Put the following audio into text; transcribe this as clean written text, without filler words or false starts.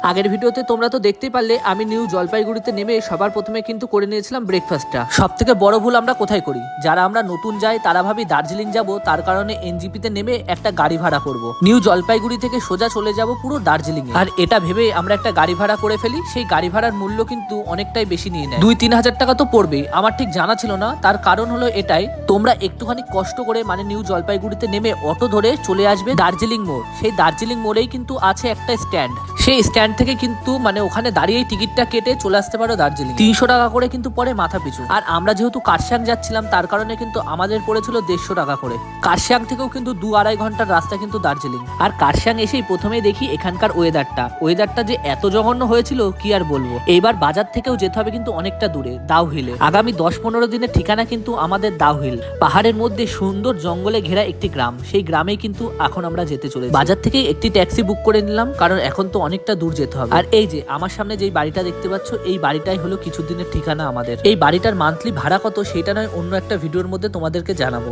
আগের ভিডিওতে তোমরা তো দেখতেই পারলে আমি নিউ জলপাইগুড়িতে নেমে সবার প্রথমে কিন্তু করে নিয়েছিলাম ব্রেকফাস্টটা। সব থেকে বড় ভুল আমরা কোথায় করি, যারা আমরা নতুন যাই তারা ভাবি দার্জিলিং যাব, তার কারণে এনজিপিতে নেমে একটা গাড়ি ভাড়া করব। নিউ জলপাইগুড়ি থেকে সোজা চলে যাব পুরো দার্জিলিং এ। আর এটা ভেবে আমরা একটা গাড়ি ভাড়া করে ফেলি। সেই গাড়ি ভাড়ার মূল্য কিন্তু অনেকটাই বেশি নিয়ে নেয়, 2-3 হাজার টাকা তো পড়বেই। আমার ঠিক জানা ছিল না, তার কারণ হলো এটাই, তোমরা একটুখানি কষ্ট করে মানে নিউ জলপাইগুড়িতে নেমে অটো ধরে চলে আসবে দার্জিলিং মোড়। সেই দার্জিলিং মোড়েই কিন্তু আছে একটা স্ট্যান্ড, সেই স্ট্যান্ড থেকে কিন্তু মানে ওখানে দাঁড়িয়ে টিকিটটা কেটে চলে আসতে পারো দার্জিলিং। 300 টাকা করে কিন্তু পরে মাথা পিছু। আর আমরা যেহেতু কার্শিয়াং যাচ্ছিলাম তার কারণে কিন্তু আমাদের পড়েছিল 150 টাকা করে। কার্শিয়াং থেকেও কিন্তু 2-2.5 ঘন্টার রাস্তা কিন্তু দার্জিলিং। আর কার্শিয়াং এসেই প্রথমেই দেখি এখানকার ওয়েদারটা যে এত জঘন্য হয়েছিল কি আর বলবো। এইবার বাজার থেকেও যেতে হবে কিন্তু অনেকটা দূরে, দাউ হিলে। আগামী 10-15 দিনের ঠিকানা কিন্তু আমাদের দাউ হিল, পাহাড়ের মধ্যে সুন্দর জঙ্গলে ঘেরা একটি গ্রাম। সেই গ্রামেই কিন্তু এখন আমরা যেতে চলেছি। বাজার থেকে একটি ট্যাক্সি বুক করে নিলাম, কারণ এখন তো অনেকটা দূর যেতে হবে। আর এই যে আমার সামনে যেই বাড়িটা দেখতে পাচ্ছ, এই বাড়িটাই হলো কিছুদিনের ঠিকানা আমাদের। এই বাড়িটার মান্থলি ভাড়া কত সেটা নয় অন্য একটা ভিডিওর মধ্যে তোমাদেরকে জানাবো।